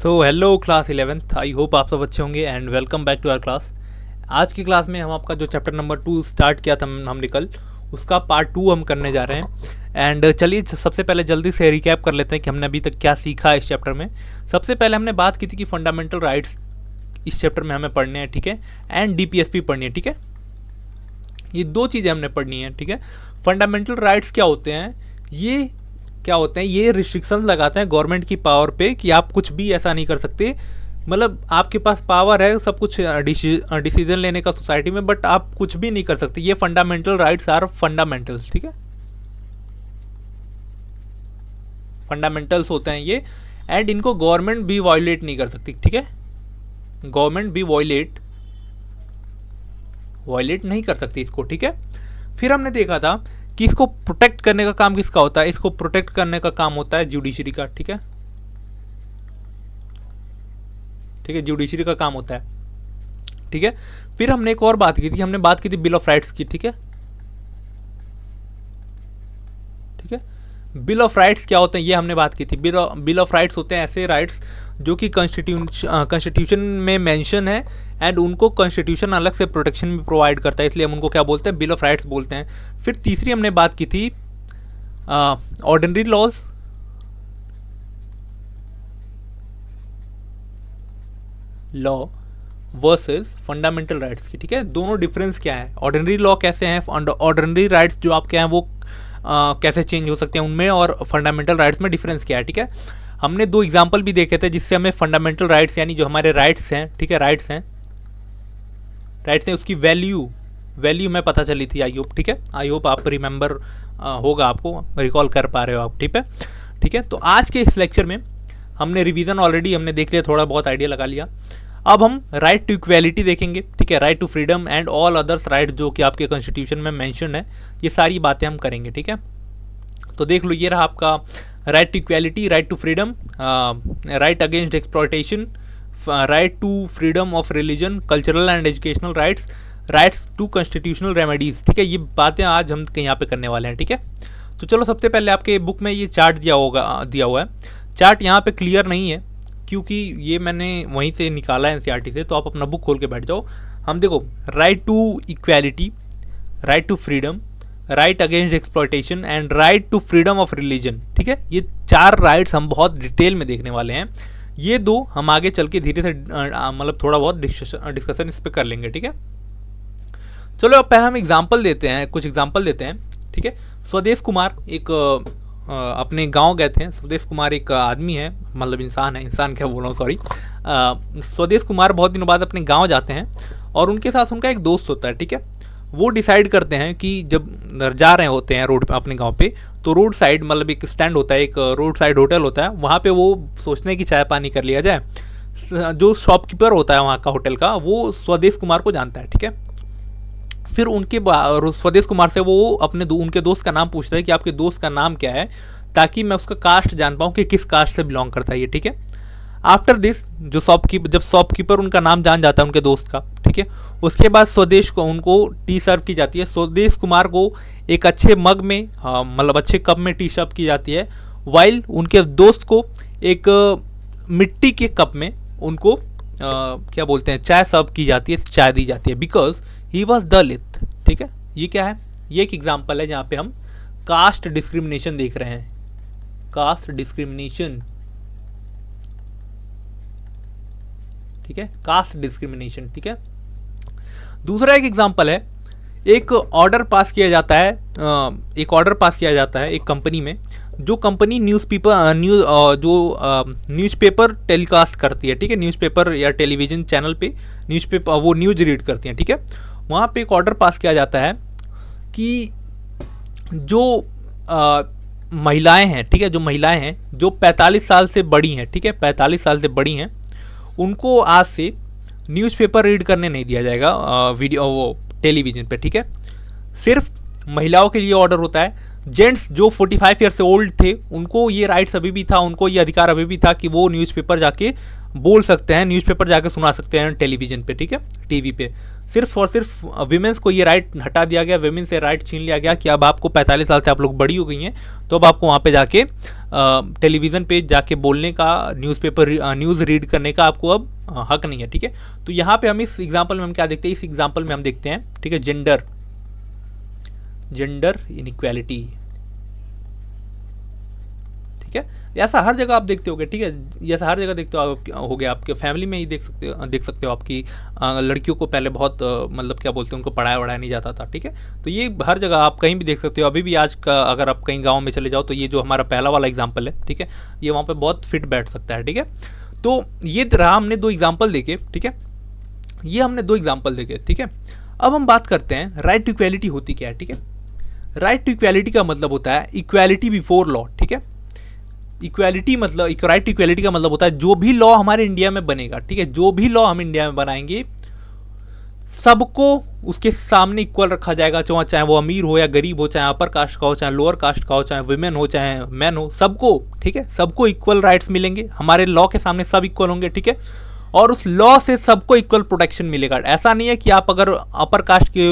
Hello class 11th, I hope आप सब अच्छे होंगे and welcome back to our class. आज की क्लास में हम आपका जो चैप्टर नंबर 2 स्टार्ट किया था हमने कल, उसका पार्ट 2 हम करने जा रहे हैं। एंड चलिए सबसे पहले जल्दी से रिकैप कर लेते हैं कि हमने अभी तक क्या सीखा इस चैप्टर में। सबसे पहले हमने बात की थी कि फंडामेंटल राइट्स इस चैप्टर में हमें पढ़ने हैं, ठीक है, एंड डीपीएसपी पढ़नी है, ठीक है। ये दो चीज़ें हमने पढ़नी है, ठीक है। फंडामेंटल राइट्स क्या होते हैं, ये क्या होते हैं, ये रिस्ट्रिक्शंस लगाते हैं गवर्नमेंट की पावर पे कि आप कुछ भी ऐसा नहीं कर सकते। मतलब आपके पास पावर है सब कुछ डिसीजन लेने का सोसाइटी में, बट आप कुछ भी नहीं कर सकते। ये फंडामेंटल राइट्स आर फंडामेंटल्स, ठीक है, फंडामेंटल्स होते हैं ये। एंड इनको गवर्नमेंट भी वायलेट नहीं कर सकती, ठीक है, गवर्नमेंट भी वायलेट नहीं कर सकती इसको, ठीक है। फिर हमने देखा था कि इसको प्रोटेक्ट करने का काम किसका होता है, इसको प्रोटेक्ट करने का काम होता है जुडिशरी का, ठीक है, ठीक है, जुडिशरी का काम होता है, ठीक है। फिर हमने एक और बात की थी, हमने बात की थी बिल ऑफ राइट्स की, ठीक है, ठीक है। बिल ऑफ राइट्स क्या होते हैं ये हमने बात की थी। बिल ऑफ राइट्स होते हैं ऐसे राइट्स जो कि कॉन्स्टिट्यूशन में मेंशन है एंड उनको कॉन्स्टिट्यूशन अलग से प्रोटेक्शन भी प्रोवाइड करता है, इसलिए हम उनको क्या बोलते हैं, बिल ऑफ राइट्स बोलते हैं। फिर तीसरी हमने बात की थी ordinary laws, law versus fundamental rights की, ठीक है। दोनों डिफरेंस क्या है, ऑर्डिनरी लॉ कैसे हैं, ऑर्डिनरी राइट्स जो आपके हैं वो कैसे चेंज हो सकते हैं उनमें, और फंडामेंटल राइट्स में डिफरेंस क्या है, ठीक है। हमने दो एग्जांपल भी देखे थे जिससे हमें फंडामेंटल राइट्स यानी जो हमारे राइट्स हैं, ठीक है, राइट्स हैं उसकी वैल्यू में पता चली थी, आई होप, ठीक है, आई होप आप रिमेंबर होगा, आपको रिकॉल कर पा रहे हो आप, ठीक है, ठीक है। तो आज के इस लेक्चर में हमने रिवीजन ऑलरेडी हमने देख लिया, थोड़ा बहुत आइडिया लगा लिया। अब हम राइट टू इक्वेलिटी देखेंगे, ठीक है, right to freedom and all others right जो कि आपके कॉन्स्टिट्यूशन में मेंशन है, ये सारी बातें हम करेंगे, ठीक है। तो देख लो, ये रहा आपका right to equality, right to freedom, right against exploitation, right to freedom of religion, cultural and educational rights, rights to constitutional remedies, ठीक है। ये बातें आज हम यहाँ पे करने वाले हैं, ठीक है। तो चलो सबसे पहले आपके बुक में ये चार्ट दिया हुआ है। चार्ट यहाँ पे क्लियर नहीं है क्योंकि ये मैंने वहीं से निकाला है एनसीईआरटी से, तो आप अपना बुक खोल के बैठ जाओ। हम देखो, right to equality, right to freedom, right against exploitation and right to freedom of religion, ठीक है। ये चार राइट्स हम बहुत डिटेल में देखने वाले हैं। ये दो हम आगे चल के धीरे से मतलब थोड़ा बहुत डिस्कशन इस पर कर लेंगे, ठीक है। चलो अब पहले हम एग्जाम्पल देते हैं, कुछ एग्जाम्पल देते हैं, ठीक है। स्वदेश कुमार एक अपने गांव गए थे। स्वदेश कुमार एक आदमी है, मतलब इंसान है, इंसान क्या बोल रहा हूँ, सॉरी। स्वदेश कुमार बहुत दिनों बाद अपने गांव जाते हैं और उनके साथ उनका एक दोस्त होता है, ठीक है। वो डिसाइड करते हैं कि जब जा रहे होते हैं रोड पे अपने गांव पे, तो रोड साइड मतलब एक स्टैंड होता है, एक रोड साइड होटल होता है, वहाँ पे वो सोचते हैं कि चाय पानी कर लिया जाए। जो शॉपकीपर होता है वहाँ का होटल का, वो स्वदेश कुमार को जानता है, ठीक है। फिर उनके स्वदेश कुमार से वो उनके दोस्त का नाम पूछता है कि आपके दोस्त का नाम क्या है, ताकि मैं उसका कास्ट जान पाऊँ कि किस कास्ट से बिलोंग करता है ये, ठीक है। आफ्टर दिस जब शॉपकीपर उनका नाम जान जाता है उनके दोस्त का, ठीक है, उसके बाद स्वदेश को उनको टी सर्व की जाती है। स्वदेश कुमार को एक अच्छे मग में, मतलब अच्छे कप में टी सर्व की जाती है, वाइल उनके दोस्त को एक मिट्टी के कप में उनको क्या बोलते हैं, चाय सर्व की जाती है, चाय दी जाती है, बिकॉज ही वॉज दलित, ठीक है। ये क्या है, ये एक एग्जाम्पल है जहाँ पे हम कास्ट डिस्क्रिमिनेशन देख रहे हैं, कास्ट डिस्क्रिमिनेशन, ठीक है, कास्ट डिस्क्रिमिनेशन, ठीक है। दूसरा एक एग्जाम्पल है, एक ऑर्डर पास किया जाता है, एक कंपनी में, जो कंपनी न्यूज़पेपर टेलीकास्ट करती है, ठीक है, न्यूज़पेपर या टेलीविज़न चैनल पे न्यूज़पेपर वो न्यूज़ रीड करती हैं, ठीक है। वहाँ पे एक ऑर्डर पास किया जाता है कि जो महिलाएं हैं, ठीक है, जो महिलाएं हैं जो 45 साल से बड़ी हैं, ठीक है, 45 साल से बड़ी हैं, उनको आज से न्यूज़पेपर रीड करने नहीं दिया जाएगा वीडियो वो टेलीविज़न पे, ठीक है। सिर्फ महिलाओं के लिए ऑर्डर होता है जेंट्स जो 45 ईयर से ओल्ड थे उनको ये राइट्स अभी भी था, उनको ये अधिकार अभी भी था कि वो न्यूज़पेपर जाके बोल सकते हैं, न्यूज़पेपर जाके सुना सकते हैं टेलीविज़न पे, ठीक है, टीवी पे। सिर्फ और सिर्फ विमेंस को ये राइट हटा दिया गया, विमेन से राइट छीन लिया गया कि अब आपको 45 साल से आप लोग बड़ी हो गई हैं तो अब आपको वहाँ पे जाके टेलीविज़न पे जाके बोलने का, न्यूज़ रीड करने का आपको अब हक नहीं है, ठीक है। तो यहाँ पे हम इस एग्जाम्पल में हम क्या देखते हैं, इस एग्जाम्पल में हम देखते हैं, ठीक है, जेंडर इनइक्वालिटी, ठीक है। ऐसा हर जगह आप देखते होगे, ठीक है, ऐसा हर जगह देखते हो गया, आपके फैमिली में ही देख सकते हो आपकी लड़कियों को पहले बहुत मतलब क्या बोलते हैं, उनको पढ़ाया वढ़ाया नहीं जाता था, ठीक है। तो ये हर जगह आप कहीं भी देख सकते हो। अभी भी आज का अगर आप कहीं गाँव में चले जाओ तो ये जो हमारा पहला वाला एग्जाम्पल है, ठीक है, ये वहाँ पर बहुत फिट बैठ सकता है, ठीक है। तो ये रहा हमने 2 एग्जाम्पल देखे, ठीक है, ये हमने 2 एग्जाम्पल देखे, ठीक है। अब हम बात करते हैं राइट टू इक्वालिटी होती क्या है, ठीक है। राइट टू इक्वालिटी का मतलब होता है इक्वालिटी बिफोर लॉ, ठीक है। इक्वालिटी मतलब, राइट टू इक्वालिटी का मतलब होता है जो भी लॉ हमारे इंडिया में बनेगा, ठीक है, जो भी लॉ हम इंडिया में बनाएंगे सबको उसके सामने इक्वल रखा जाएगा, चाहे वो अमीर हो या गरीब हो, चाहे अपर कास्ट का हो, चाहे लोअर कास्ट का हो, चाहे वुमेन हो, चाहे मैन हो, सबको, ठीक है, सबको इक्वल राइट्स मिलेंगे हमारे लॉ के सामने, सब इक्वल होंगे, ठीक है। और उस लॉ से सबको इक्वल प्रोटेक्शन मिलेगा। ऐसा नहीं है कि आप अगर अपर कास्ट के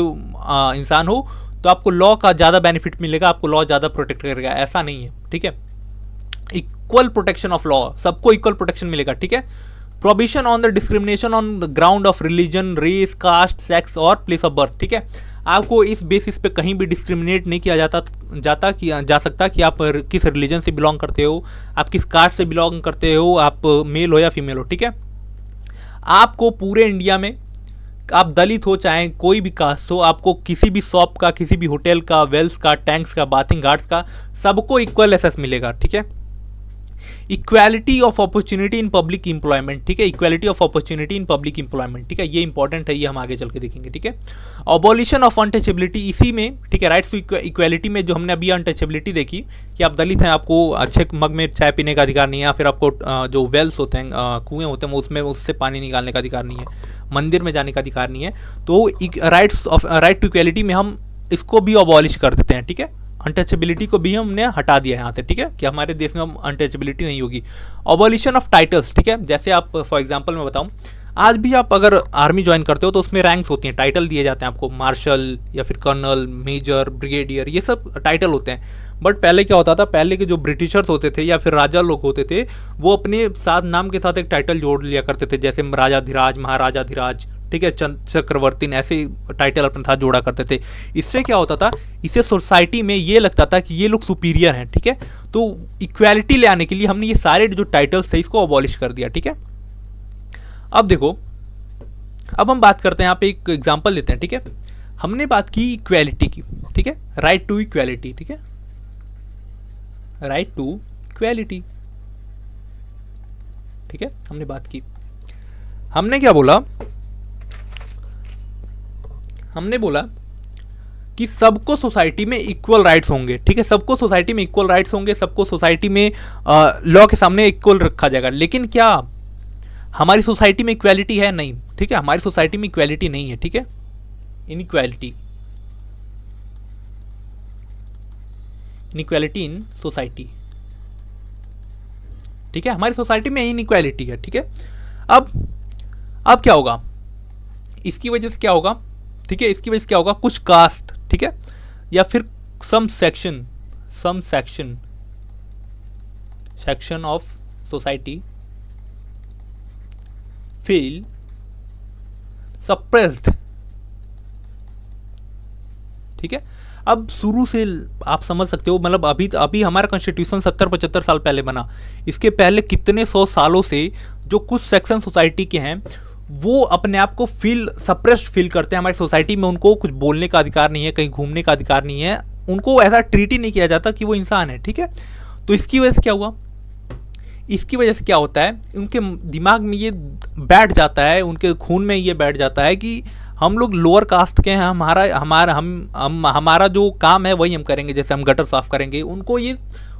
इंसान हो तो आपको लॉ का ज़्यादा बेनिफिट मिलेगा, आपको लॉ ज़्यादा प्रोटेक्ट करेगा, ऐसा नहीं है, ठीक है। इक्वल प्रोटेक्शन ऑफ लॉ, सबको इक्वल प्रोटेक्शन मिलेगा, ठीक है। Prohibition on the discrimination on the ground of religion, race, caste, sex और प्लेस ऑफ बर्थ, ठीक है। आपको इस बेसिस पे कहीं भी डिस्क्रिमिनेट नहीं किया जा सकता कि आप किस रिलीजन से बिलोंग करते हो, आप किस कास्ट से बिलोंग करते हो, आप मेल हो या फीमेल हो, ठीक है। आपको पूरे इंडिया में, आप दलित हो चाहे कोई भी कास्ट हो, आपको किसी भी शॉप का, किसी भी होटल का, वेल्स का, टैंक्स का, बाथिंग घाट्स का, सबको इक्वल एक्सेस मिलेगा, ठीक है। Equality of opportunity in public employment, ठीक है, equality of opportunity in public employment, ठीक है, ये इंपॉर्टेंट है, ये हम आगे चल के देखेंगे, ठीक है। अबॉलिशन ऑफ अनटचेबिलिटी, इसी में, ठीक है, राइट्स टू इक्वालिटी में जो हमने अभी अनटचेबिलिटी देखी कि आप दलित हैं, आपको अच्छे मग में चाय पीने का अधिकार नहीं है, या फिर आपको जो वेल्स होते हैं, कुएँ होते हैं, उसमें उससे पानी निकालने का अधिकार नहीं है, मंदिर में जाने का अधिकार नहीं है। तो राइट टू इक्वालिटी में हम इसको भी अबॉलिश कर देते हैं, ठीक है। अनटचेबिलिटी को भी हमने हटा दिया है यहाँ से, ठीक है, कि हमारे देश में अनटचेबिलिटी नहीं होगी। अबॉलिशन ऑफ टाइटल्स, ठीक है, जैसे आप फॉर एग्जांपल मैं बताऊँ, आज भी आप अगर आर्मी ज्वाइन करते हो तो उसमें रैंक्स होती हैं, टाइटल दिए जाते हैं आपको, मार्शल या फिर कर्नल, मेजर, ब्रिगेडियर, ये सब टाइटल होते हैं। बट पहले क्या होता था, पहले के जो ब्रिटिशर्स होते थे या फिर राजा लोग होते थे, वो अपने साथ नाम के साथ एक टाइटल जोड़ लिया करते थे, जैसे राजाधिराज, महाराजाधिराज, ठीक है, चक्रवर्ती, ऐसे टाइटल अपने साथ जोड़ा करते थे। इससे क्या होता था, इससे सोसाइटी में ये लगता था कि ये लोग सुपीरियर हैं, ठीक है। तो इक्वालिटी ले आने के लिए हमने ये सारे जो टाइटल्स थे इसको अबॉलिश कर दिया, ठीक है। अब देखो, अब हम बात करते हैं, यहाँ पे एक एग्जांपल लेते हैं, ठीक है। हमने बात की इक्वालिटी की, ठीक है, राइट टू इक्वालिटी, ठीक है, राइट टू इक्वालिटी, ठीक है, हमने बात की। हमने क्या बोला, हमने बोला कि सबको सोसाइटी में इक्वल राइट्स होंगे, ठीक है, सबको सोसाइटी में इक्वल राइट्स होंगे, सबको सोसाइटी में लॉ के सामने इक्वल रखा जाएगा। लेकिन क्या हमारी सोसाइटी में इक्वालिटी है? नहीं, ठीक है, हमारी सोसाइटी में इक्वालिटी नहीं है, ठीक है, इनइक्वालिटी इन सोसाइटी, ठीक है, हमारी सोसाइटी में इनइक्वालिटी है, ठीक है। अब क्या होगा, इसकी वजह से क्या होगा, ठीक है, इसकी वजह से क्या होगा, कुछ कास्ट, ठीक है, या फिर some section of society feel suppressed, ठीक है। अब शुरू से आप समझ सकते हो, मतलब अभी हमारा कॉन्स्टिट्यूशन 70-75 साल पहले बना, इसके पहले कितने 100 सालों से जो कुछ सेक्शन सोसाइटी के हैं वो अपने आप को सप्रेस्ड फील करते हैं हमारी सोसाइटी में, उनको कुछ बोलने का अधिकार नहीं है, कहीं घूमने का अधिकार नहीं है, उनको ऐसा ट्रीट ही नहीं किया जाता कि वो इंसान है, ठीक है। तो इसकी वजह से क्या हुआ, इसकी वजह से क्या होता है, उनके दिमाग में ये बैठ जाता है, उनके खून में ये बैठ जाता है कि हम लोग लोअर कास्ट के हैं, हमारा जो काम है वही हम करेंगे, जैसे हम गटर साफ करेंगे, उनको ये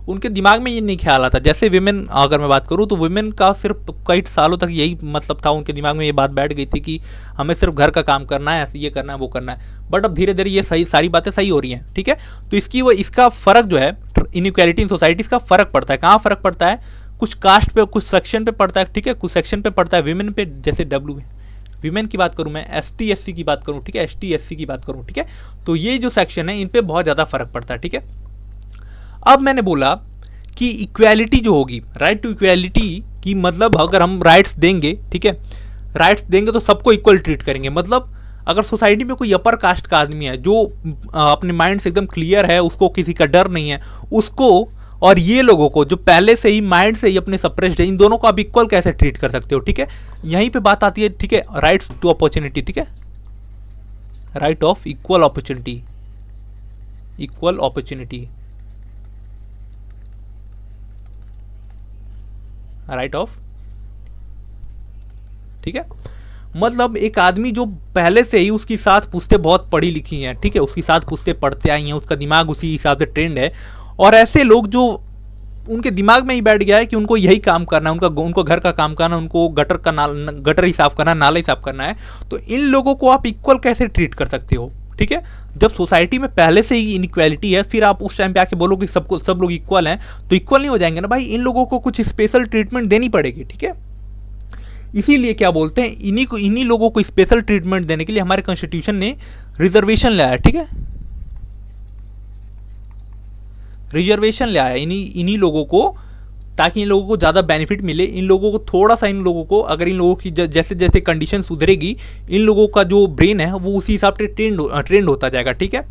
उनके दिमाग में ये नहीं ख्याल आता। जैसे विमेन अगर मैं बात करूँ तो विमेन का सिर्फ कई सालों तक यही मतलब था, उनके दिमाग में ये बात बैठ गई थी कि हमें सिर्फ घर का काम करना है, ये करना है, वो करना है। बट अब धीरे धीरे ये सही सारी बातें सही हो रही हैं, ठीक है। तो इसका फ़र्क जो है इनइक्वालिटी इन सोसाइटीज़ का फ़र्क पड़ता है। कहाँ फ़र्क पड़ता है? कुछ कास्ट पे, कुछ सेक्शन पे पड़ता है, ठीक है, कुछ सेक्शन पे पड़ता है। विमेन पे जैसे विमेन की बात करूँ मैं, ST SC की बात करूँ, ठीक है, ST SC की बात करूँ, ठीक है, तो ये जो सेक्शन है इन पे बहुत ज़्यादा फर्क पड़ता है, ठीक है। अब मैंने बोला कि इक्वालिटी जो होगी, राइट टू इक्वालिटी की मतलब अगर हम राइट्स देंगे, ठीक है, राइट्स देंगे तो सबको इक्वल ट्रीट करेंगे। मतलब अगर सोसाइटी में कोई अपर कास्ट का आदमी है जो अपने माइंड से एकदम क्लियर है, उसको किसी का डर नहीं है, उसको और ये लोगों को जो पहले से ही माइंड से ही अपने सप्रेस्ड है, इन दोनों को आप इक्वल कैसे ट्रीट कर सकते हो, ठीक है। यहीं पे बात आती है, ठीक है, राइट टू अपॉर्चुनिटी, ठीक है, right of equal opportunity, equal opportunity, right of, ठीक है। मतलब एक आदमी जो पहले से ही उसकी साथ पुश्ते बहुत पढ़ी लिखी हैं, ठीक है, उसकी साथ पुश्ते पढ़ते आई हैं, उसका दिमाग उसी हिसाब से ट्रेंड है, और ऐसे लोग जो उनके दिमाग में ही बैठ गया है कि उनको यही काम करना है, उनको घर का काम करना, उनको गटर ही साफ करना है, नाला ही साफ करना है, तो इन लोगों को आप इक्वल कैसे ट्रीट कर सकते हो, ठीक है। जब सोसाइटी में पहले से ही इनइक्वालिटी है, फिर आप उस टाइम पे आके बोलो कि सब लोग इक्वल हैं, तो इक्वल नहीं हो जाएंगे ना भाई, इन लोगों को कुछ स्पेशल ट्रीटमेंट देनी पड़ेगी, ठीक है। इसीलिए क्या बोलते हैं, इन्हीं लोगों को स्पेशल ट्रीटमेंट देने के लिए हमारे कॉन्स्टिट्यूशन ने रिजर्वेशन लाया, ठीक है, रिजर्वेशन लाया इन्हीं लोगों को, ताकि इन लोगों को ज़्यादा बेनिफिट मिले। इन लोगों को थोड़ा सा, इन लोगों को अगर इन लोगों की जैसे जैसे कंडीशन सुधरेगी, इन लोगों का जो ब्रेन है वो उसी हिसाब से ट्रेंड होता जाएगा, ठीक है।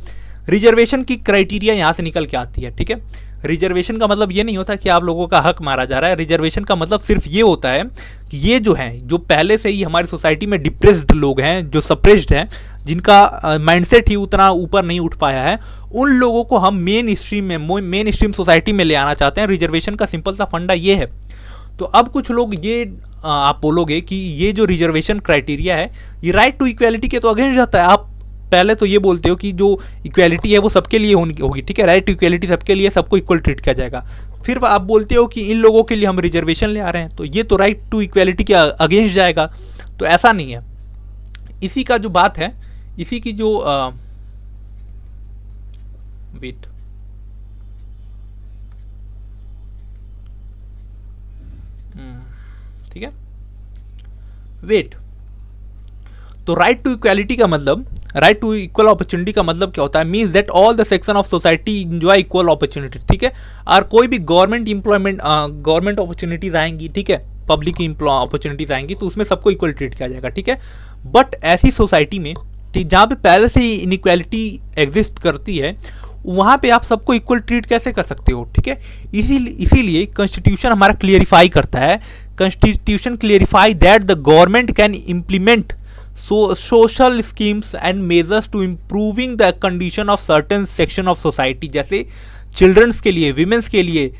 रिजर्वेशन की क्राइटेरिया यहाँ से निकल के आती है, ठीक है। रिजर्वेशन का मतलब ये नहीं होता कि आप लोगों का हक मारा जा रहा है। रिजर्वेशन का मतलब सिर्फ ये होता है कि ये जो हैं, जो पहले से ही हमारी सोसाइटी में डिप्रेस्ड लोग हैं, जो सप्रेस्ड हैं, जिनका माइंडसेट ही उतना ऊपर नहीं उठ पाया है, उन लोगों को हम मेन स्ट्रीम सोसाइटी में ले आना चाहते हैं। रिजर्वेशन का सिंपल सा फंडा ये है। तो अब कुछ लोग ये आप बोलोगे कि ये जो रिजर्वेशन क्राइटेरिया है ये राइट टू इक्वालिटी के तो अगेंस्ट जाता है। आप पहले तो ये बोलते हो कि जो इक्वालिटी है वो सबके लिए होगी, ठीक है, राइट टू इक्वालिटी सबके लिए, सबको इक्वल ट्रीट किया जाएगा। फिर आप बोलते हो कि इन लोगों के लिए हम रिजर्वेशन ले आ रहे हैं, तो ये तो राइट टू इक्वालिटी के अगेंस्ट जाएगा। तो ऐसा नहीं है। इसी का जो बात है, इसी की जो वेट, ठीक है, वेट, तो राइट टू इक्वालिटी का मतलब, राइट टू इक्वल अपॉर्चुनिटी का मतलब क्या होता है? Means that all the section of society enjoy equal opportunity, ठीक है। और कोई भी गवर्नमेंट अपॉर्चुनिटीज आएंगी, ठीक है, पब्लिक अपॉर्चुनिटीज आएंगी, तो उसमें सबको इक्वल ट्रीट किया जाएगा, ठीक है। बट ऐसी सोसाइटी में जहाँ पे पहले से ही इनइक्वालिटी एग्जिस्ट करती है, वहाँ पे आप सबको इक्वल ट्रीट कैसे कर सकते हो, ठीक है। इसीलिए कॉन्स्टिट्यूशन हमारा क्लियरिफाई करता है, constitution clarify that the government can implement social schemes and measures to improving the condition of certain section of society, जैसे चिल्ड्रंस के लिए, विमेंस के लिए,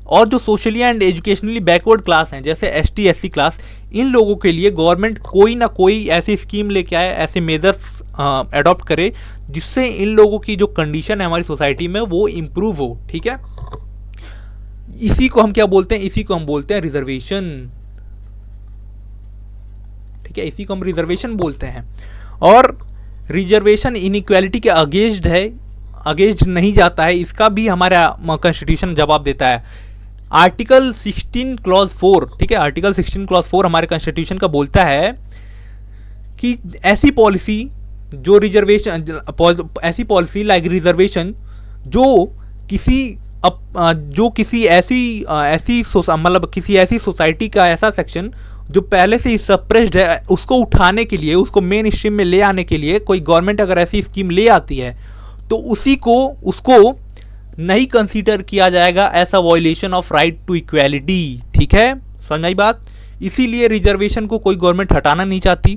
और जो socially and educationally backward class हैं जैसे ST SC क्लास, इन लोगों के लिए गवर्नमेंट कोई ना कोई ऐसी स्कीम लेके आए, ऐसे मेजर्स अडॉप्ट करे, जिससे इन लोगों की जो कंडीशन है हमारी सोसाइटी में वो इम्प्रूव हो, ठीक है। इसी को हम क्या बोलते हैं? इसी को हम बोलते हैं रिजर्वेशन, ठीक है, इसी को हम रिजर्वेशन बोलते हैं। और रिजर्वेशन इनइक्वालिटी के अगेंस्ट है, अगेंस्ट नहीं जाता है, इसका भी हमारा कॉन्स्टिट्यूशन जवाब देता है। आर्टिकल 16 क्लॉज 4, ठीक है, आर्टिकल 16 क्लॉज 4 हमारे कॉन्स्टिट्यूशन का बोलता है कि ऐसी पॉलिसी जो रिजर्वेशन, ऐसी पॉलिसी लाइक रिजर्वेशन जो किसी ऐसी मतलब किसी ऐसी सोसाइटी का ऐसा सेक्शन जो पहले से ही सप्रेस्ड है, उसको उठाने के लिए, उसको मेन स्ट्रीम में ले आने के लिए कोई गवर्नमेंट अगर ऐसी स्कीम ले आती है, तो उसको नहीं कंसीडर किया जाएगा ऐसा violation of right to equality, ठीक है, समझ आई बात। इसीलिए रिजर्वेशन को कोई गवर्नमेंट हटाना नहीं चाहती,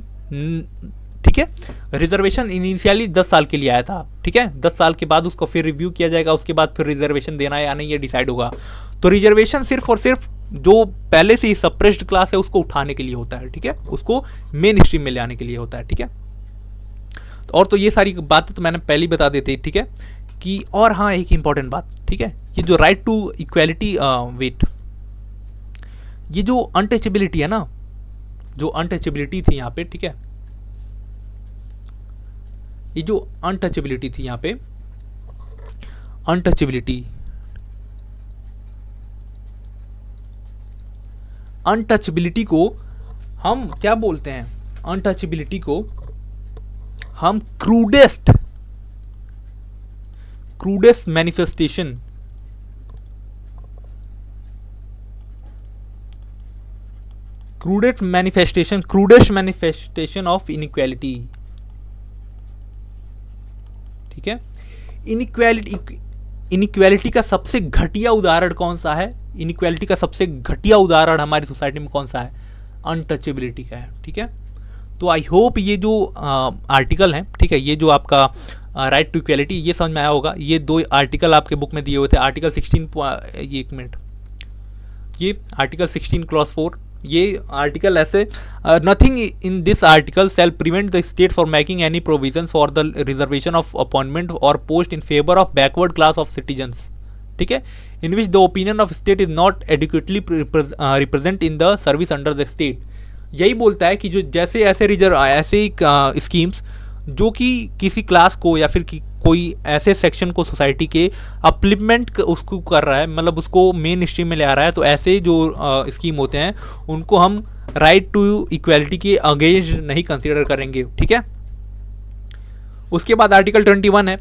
ठीक है। रिजर्वेशन इनिशियली 10 साल के लिए आया था, ठीक है, 10 साल के बाद उसको फिर रिव्यू किया जाएगा, उसके बाद फिर रिजर्वेशन देना है या नहीं ये डिसाइड होगा। तो रिजर्वेशन सिर्फ और सिर्फ जो पहले से ही सप्रेस्ड क्लास है उसको उठाने के लिए होता है, ठीक है, उसको मेन स्ट्रीम में ले आने के लिए होता है, ठीक है। और तो ये सारी बातें तो मैंने पहले ही बता दी थी, ठीक है, कि और हाँ एक इंपॉर्टेंट बात, ठीक है, ये जो राइट टू इक्वालिटी, वेट, ये जो अनटचेबिलिटी है ना, जो अनटचेबिलिटी थी यहाँ पे, ठीक है, ये जो अनटचेबिलिटी थी यहाँ पे, अनटचेबिलिटी को हम क्या बोलते हैं? अनटचेबिलिटी को हम crudest manifestation, crudest manifestation of inequality, ठीक है। इनइक्वालिटी का सबसे घटिया उदाहरण कौन सा है? इनइक्वालिटी का सबसे घटिया उदाहरण हमारी सोसाइटी में कौन सा है? अनटचेबिलिटी का है, ठीक है। तो आई होप ये जो आर्टिकल है, ठीक है, ये जो आपका राइट टू इक्वालिटी, ये समझ में आया होगा। ये 2 आर्टिकल आपके बुक में दिए हुए थे। आर्टिकल 16, ये एक मिनट, ये आर्टिकल 16 क्लॉज 4, ये आर्टिकल ऐसे, nothing in this article shall prevent the state for making any provision for the reservation of appointment और post in favour of backward class of citizens, ठीक है, in which the opinion of state is not adequately represent in the service under the state. यही बोलता है कि जो जैसे ऐसे स्कीम्स जो कि किसी क्लास को या फिर कोई ऐसे सेक्शन को सोसाइटी के अपलिपमेंट उसको कर रहा है, मतलब उसको मेन स्ट्रीम में ले आ रहा है, तो ऐसे जो स्कीम होते हैं उनको हम राइट टू इक्वालिटी के अगेंस्ट नहीं कंसीडर करेंगे, ठीक है। उसके बाद आर्टिकल 21 है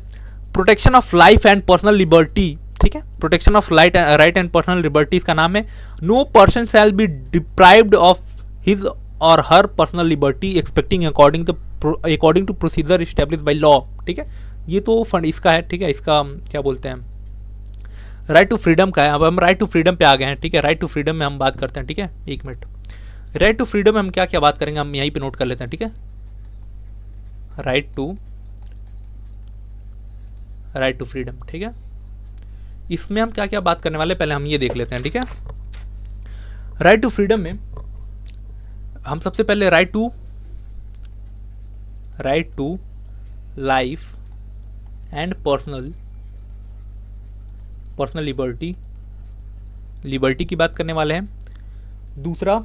protection of life and personal liberty, ठीक है, protection of right and personal liberty, इसका नाम है no person shall be deprived of his और her personal liberty expecting according to procedure establish by law, ठीक है। ये तो फंड इसका है, ठीक है, इसका क्या बोलते हैं, राइट टू फ्रीडम का है। अब हम राइट टू फ्रीडम पे आ गए हैं, ठीक है। राइट टू फ्रीडम में हम बात करते हैं, ठीक है, एक मिनट। राइट टू फ्रीडम में हम क्या क्या बात करेंगे, हम यहीं पे नोट कर लेते हैं, ठीक है। राइट टू फ्रीडम, ठीक है। इसमें हम क्या क्या बात करने वाले, पहले हम ये देख लेते हैं, ठीक है। राइट टू फ्रीडम में हम सबसे पहले right to life and personal liberty की बात करने वाले हैं। दूसरा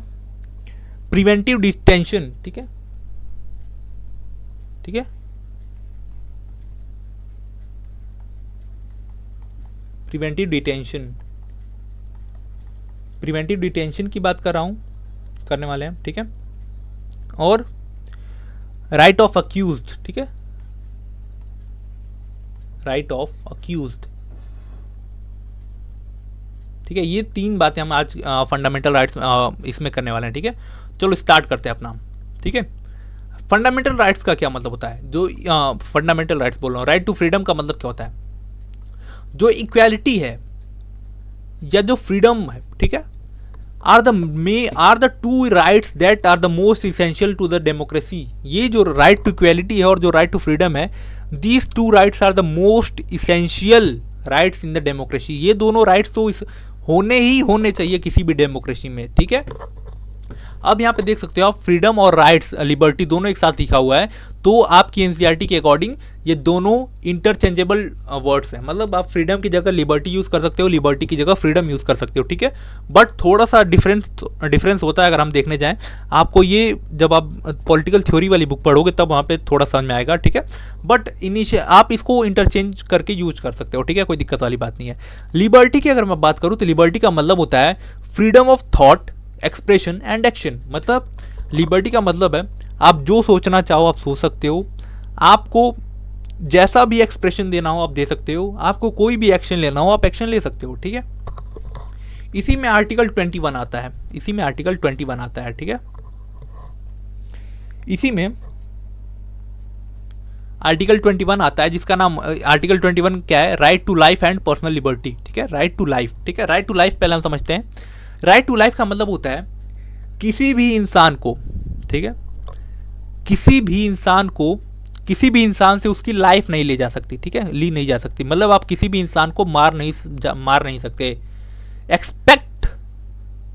प्रिवेंटिव डिटेंशन, ठीक है, ठीक है, प्रिवेंटिव डिटेंशन की बात करने वाले हैं, ठीक है। और राइट ऑफ अक्यूज्ड, ठीक है, राइट ऑफ अक्यूज्ड, ठीक है। ये 3 बातें हम आज फंडामेंटल राइट्स इसमें करने वाले हैं, ठीक है। चलो स्टार्ट करते हैं अपना, ठीक है। फंडामेंटल राइट्स का क्या मतलब होता है? जो फंडामेंटल राइट्स बोल रहा हूँ, राइट टू फ्रीडम का मतलब क्या होता है? जो इक्वालिटी है या जो फ्रीडम है, ठीक है, are the 2 rights that are the most essential to the democracy. ये जो राइट टू इक्वालिटी है और जो राइट टू फ्रीडम है, these 2 rights are the most essential rights in the democracy. ये दोनों राइट्स तो होने चाहिए किसी भी डेमोक्रेसी में, ठीक है। अब यहाँ पे देख सकते हो आप, फ्रीडम और राइट्स, लिबर्टी दोनों एक साथ लिखा हुआ है, तो आपकी एनसीईआरटी के अकॉर्डिंग ये दोनों इंटरचेंजेबल वर्ड्स हैं। मतलब आप फ्रीडम की जगह लिबर्टी यूज़ कर सकते हो, लिबर्टी की जगह फ्रीडम यूज़ कर सकते हो, ठीक है। बट थोड़ा सा डिफरेंस होता है अगर हम देखने जाएं। आपको ये जब आप पॉलिटिकल थ्योरी वाली बुक पढ़ोगे तब वहाँ पे थोड़ा समझ में आएगा, ठीक है। बट आप इसको इंटरचेंज करके यूज कर सकते हो, ठीक है, कोई दिक्कत वाली बात नहीं है। लिबर्टी की अगर मैं बात करूँ तो लिबर्टी का मतलब होता है freedom of thought, expression and action. मतलब लिबर्टी का मतलब है आप जो सोचना चाहो आप सोच सकते हो, आपको जैसा भी एक्सप्रेशन देना हो आप दे सकते हो, आपको कोई भी एक्शन लेना हो आप एक्शन ले सकते हो, ठीक है। इसी में आर्टिकल 21 आता है, ठीक है। इसी में आर्टिकल 21 आता है जिसका नाम, आर्टिकल 21 क्या है? Right to life and personal liberty, ठीक है, राइट टू लाइफ, ठीक है। राइट टू लाइफ पहले हम समझते हैं। राइट टू लाइफ का मतलब होता है किसी भी इंसान को, ठीक है, किसी भी इंसान से उसकी लाइफ नहीं ली जा सकती, ठीक है, ली नहीं जा सकती। मतलब आप किसी भी इंसान को मार नहीं सकते।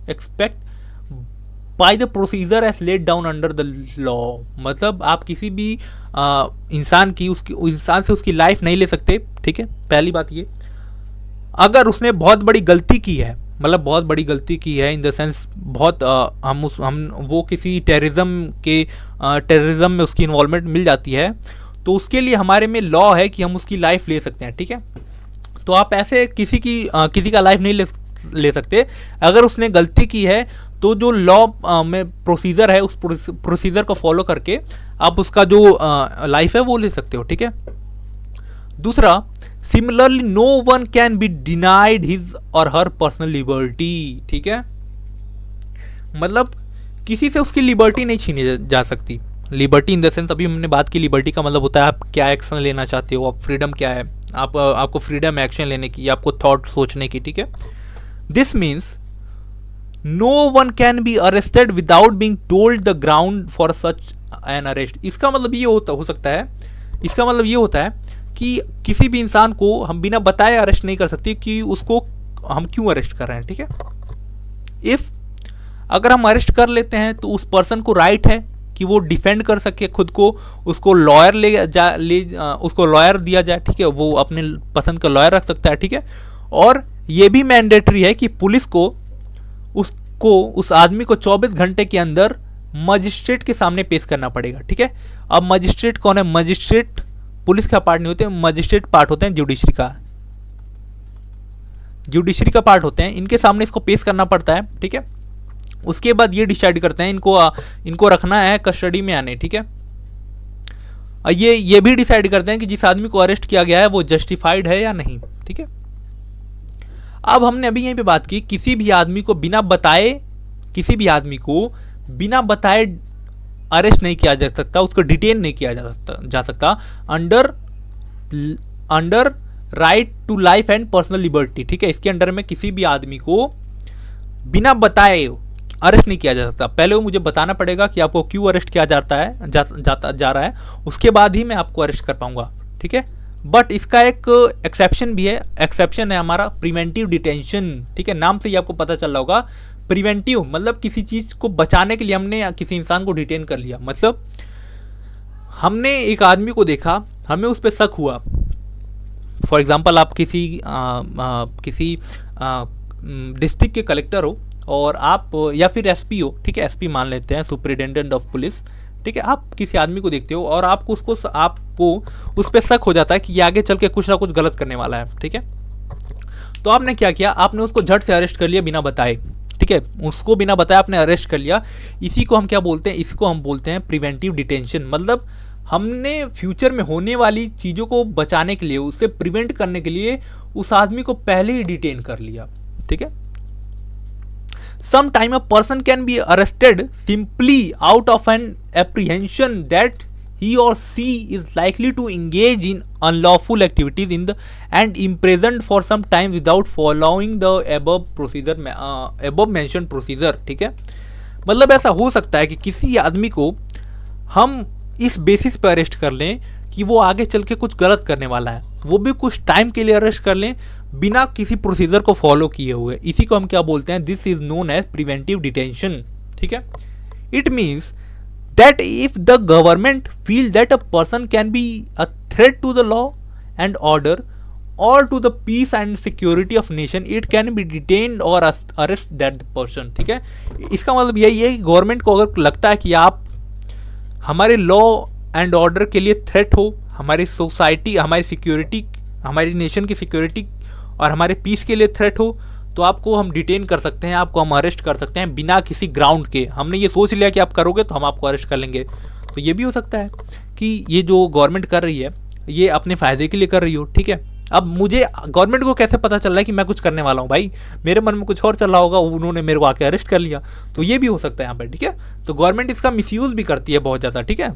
Except by the procedure as laid down under the law. मतलब आप किसी भी इंसान से उसकी लाइफ नहीं ले सकते, ठीक है, पहली बात ये। अगर उसने बहुत बड़ी गलती की है, मतलब बहुत बड़ी गलती की है इन द सेंस बहुत हम वो किसी टेररिज्म में उसकी इन्वॉल्वमेंट मिल जाती है, तो उसके लिए हमारे में लॉ है कि हम उसकी लाइफ ले सकते हैं, ठीक है। तो आप ऐसे किसी का लाइफ नहीं ले सकते। अगर उसने गलती की है तो जो लॉ में प्रोसीजर है, उस प्रोसीजर को फॉलो करके आप उसका जो लाइफ है वो ले सकते हो, ठीक है। दूसरा, similarly no one can be denied his और हर पर्सनल लिबर्टी, ठीक है। मतलब किसी से उसकी लिबर्टी नहीं छीनी जा सकती। लिबर्टी इन द सेंस, अभी हमने बात की, लिबर्टी का मतलब होता है आप क्या एक्शन लेना चाहते हो, आप फ्रीडम क्या है, आपको फ्रीडम एक्शन लेने की, आपको थॉट सोचने की, ठीक है। This means no one can be arrested without being told the ground for such an arrest. इसका मतलब ये हो सकता है, इसका मतलब ये होता है कि किसी भी इंसान को हम बिना बताए अरेस्ट नहीं कर सकते कि उसको हम क्यों अरेस्ट कर रहे हैं, ठीक है। इफ अगर हम अरेस्ट कर लेते हैं तो उस पर्सन को राइट है कि वो डिफेंड कर सके खुद को, उसको लॉयर दिया जाए, ठीक है, वो अपने पसंद का लॉयर रख सकता है, ठीक है। और ये भी मैंडेटरी है कि पुलिस को उस आदमी को 24 घंटे के अंदर मजिस्ट्रेट के सामने पेश करना पड़ेगा, ठीक है। अब मजिस्ट्रेट कौन है? मजिस्ट्रेट पुलिस का पार्ट नहीं होते, मजिस्ट्रेट पार्ट होते हैं जुडिशरी का पार्ट होते हैं। इनके सामने इसको पेश करना पड़ता है, ठीक है। उसके बाद ये डिसाइड करते हैं इनको रखना है कस्टडी में आने, ठीक है। ये भी डिसाइड करते हैं कि जिस आदमी को अरेस्ट किया गया है वो जस्टिफाइड है या नहीं, ठीक है। अब हमने अभी यहीं पे बात की, किसी भी आदमी को बिना बताए अरेस्ट नहीं किया जा सकता, उसको डिटेन नहीं किया जा सकता under right to life and personal liberty, ठीक है। इसके अंडर में किसी भी आदमी को बिना बताए अरेस्ट नहीं किया जा सकता। पहले वो मुझे बताना पड़ेगा कि आपको क्यों अरेस्ट किया जा रहा है, उसके बाद ही मैं आपको अरेस्ट कर पाऊंगा, ठीक है। बट इसका एक एक्सेप्शन भी है, एक्सेप्शन है हमारा प्रिवेंटिव डिटेंशन, ठीक है। नाम से ही आपको पता चल रहा होगा, प्रिवेंटिव मतलब किसी चीज़ को बचाने के लिए हमने किसी इंसान को डिटेन कर लिया। मतलब हमने एक आदमी को देखा, हमें उस पर शक हुआ। फॉर एग्जांपल आप किसी डिस्ट्रिक्ट के कलेक्टर हो और आप या फिर एसपी हो, ठीक है, एसपी मान लेते हैं, सुपरिटेंडेंट ऑफ पुलिस, ठीक है। आप किसी आदमी को देखते हो और आपको उस पर शक हो जाता है कि ये आगे चल के कुछ ना कुछ गलत करने वाला है, ठीक है। तो आपने क्या किया, आपने उसको झट से अरेस्ट कर लिया बिना बताए, ठीक है। उसको बिना बताए आपने अरेस्ट कर लिया। इसी को हम क्या बोलते हैं? इसको हम बोलते हैं प्रिवेंटिव डिटेंशन। मतलब हमने फ्यूचर में होने वाली चीज़ों को बचाने के लिए, उससे प्रिवेंट करने के लिए उस आदमी को पहले ही डिटेन कर लिया, ठीक है। Sometime a person can be arrested simply out of an apprehension that he or she is likely to engage in unlawful activities and imprisoned for some time without following the above mentioned procedure, ठीक है। मतलब ऐसा हो सकता है कि किसी आदमी को हम इस बेसिस पर अरेस्ट कर लें कि वो आगे चल के कुछ गलत करने वाला है, वो भी कुछ टाइम के लिए अरेस्ट कर लें बिना किसी प्रोसीजर को फॉलो किए हुए। इसी को हम क्या बोलते हैं? This is known as preventive detention, ठीक है। It means that if the government feel that a person can be a threat to the law and order और to the peace and security of nation, it can be detained और arrest that person, ठीक है। इसका मतलब यही है कि government को अगर लगता है कि आप हमारे लॉ एंड ऑर्डर के लिए थ्रेट हो, हमारी सोसाइटी, हमारी सिक्योरिटी, हमारी नेशन की सिक्योरिटी और हमारे पीस के लिए थ्रेट हो, तो आपको हम डिटेन कर सकते हैं, आपको हम अरेस्ट कर सकते हैं बिना किसी ग्राउंड के। हमने ये सोच लिया कि आप करोगे तो हम आपको अरेस्ट कर लेंगे। तो ये भी हो सकता है कि ये जो गवर्नमेंट कर रही है ये अपने फ़ायदे के लिए कर रही हो, ठीक है। अब मुझे गवर्नमेंट को कैसे पता चल रहा है कि मैं कुछ करने वाला हूँ? भाई मेरे मन में कुछ और चल रहा होगा, उन्होंने मेरे को आके अरेस्ट कर लिया। तो ये भी हो सकता है यहाँ पर, ठीक है। तो गवर्नमेंट इसका मिसयूज़ भी करती है बहुत ज़्यादा, ठीक है,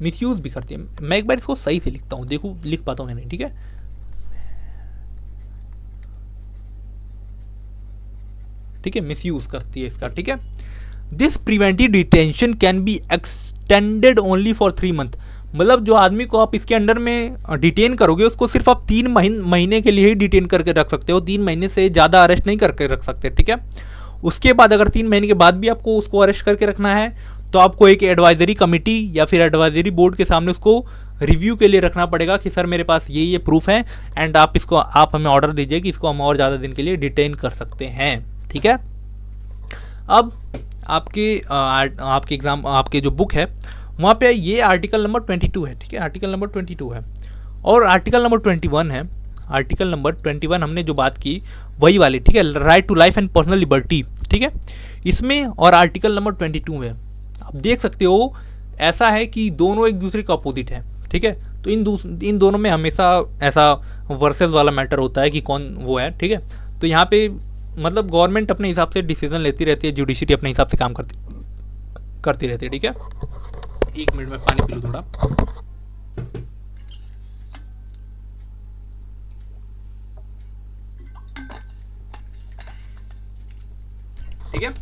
मिसयूज़ भी करती है। मैं एक बार इसको सही से लिखता हूँ, देखो लिख पाता हूँ या नहीं, ठीक है। ठीक है, मिसयूज़ करती है इसका, ठीक है। This preventive detention can be extended only for 3 month. मतलब जो आदमी को आप इसके अंडर में डिटेन करोगे उसको सिर्फ आप 3 महीने के लिए ही डिटेन करके रख सकते हो, 3 महीने से ज़्यादा अरेस्ट नहीं करके रख सकते, ठीक है। उसके बाद अगर 3 महीने के बाद भी आपको उसको अरेस्ट करके रखना है तो आपको एक एडवाइजरी कमेटी या फिर एडवाइजरी बोर्ड के सामने उसको रिव्यू के लिए रखना पड़ेगा कि सर मेरे पास ये प्रूफ है एंड आप हमें ऑर्डर दीजिए कि इसको हम और ज़्यादा दिन के लिए डिटेन कर सकते हैं। ठीक है, अब आपके जो बुक है वहाँ पे ये आर्टिकल नंबर 22 है। ठीक है, आर्टिकल नंबर 22 है और आर्टिकल नंबर 21 है। आर्टिकल नंबर 21 हमने जो बात की वही वाली, ठीक है, right to life and personal liberty. ठीक है, इसमें और आर्टिकल नंबर 22 में आप देख सकते हो ऐसा है कि दोनों एक दूसरे का अपोजिट है। ठीक है, तो इन दोनों में हमेशा ऐसा वर्सेस वाला मैटर होता है कि कौन वो है। ठीक है, तो यहाँ पे मतलब गवर्नमेंट अपने हिसाब से डिसीजन लेती रहती है, जुडिशरी अपने हिसाब से काम करती रहती है। ठीक है, एक मिनट में पानी पी लूँ थोड़ा। ठीक है,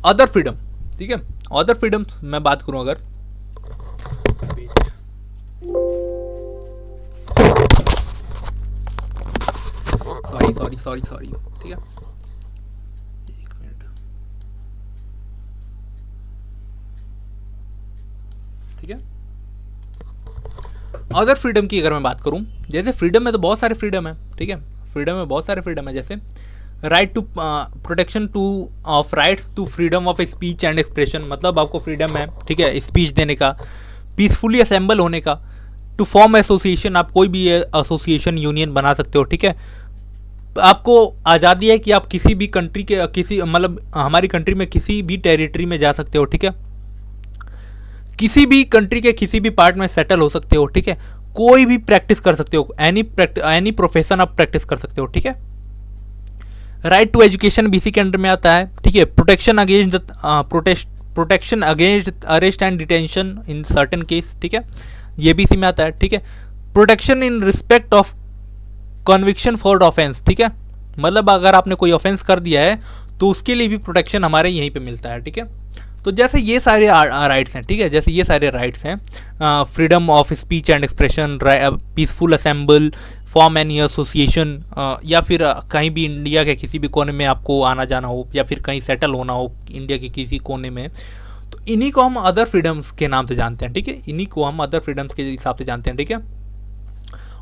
अदर फ्रीडम। ठीक है, अदर फ्रीडम मैं बात करूं अगर, सॉरी। ठीक है, एक मिनट। ठीक है, अदर फ्रीडम की अगर मैं बात करूं, जैसे फ्रीडम में तो बहुत सारे फ्रीडम है। ठीक है, फ्रीडम में बहुत सारे फ्रीडम है, जैसे right to protection to of rights to freedom of speech and expression, मतलब आपको फ्रीडम है, ठीक है, स्पीच देने का, पीसफुली असेंबल होने का, टू फॉर्म एसोसिएशन, आप कोई भी एसोसिएशन यूनियन बना सकते हो। ठीक है, आपको आज़ादी है कि आप किसी भी कंट्री के मतलब हमारी कंट्री में किसी भी टेरिटरी में जा सकते हो। ठीक है, किसी भी कंट्री के किसी भी पार्ट में सेटल हो सकते हो। ठीक है, कोई भी प्रैक्टिस कर सकते हो, एनी प्रोफेशन आप प्रैक्टिस कर सकते हो। ठीक है, राइट टू एजुकेशन भी इसी के अंडर में आता है। ठीक है, protection against arrest and detention in certain case. ठीक है, ये भी इसी में आता है। ठीक है, protection in respect of conviction for offence. ठीक है, मतलब अगर आपने कोई ऑफेंस कर दिया है तो उसके लिए भी प्रोटेक्शन हमारे यहीं पे मिलता है। ठीक है, तो जैसे ये सारे राइट्स हैं। ठीक है, जैसे ये सारे राइट्स हैं, freedom of speech and expression, peaceful assemble, form any association, या फिर कहीं भी इंडिया के किसी भी कोने में आपको आना जाना हो या फिर कहीं सेटल होना हो इंडिया के किसी कोने में, तो इन्हीं को हम अदर फ्रीडम्स के नाम से जानते हैं। ठीक है, इन्हीं को हम अदर फ्रीडम्स के हिसाब से जानते हैं। ठीक है,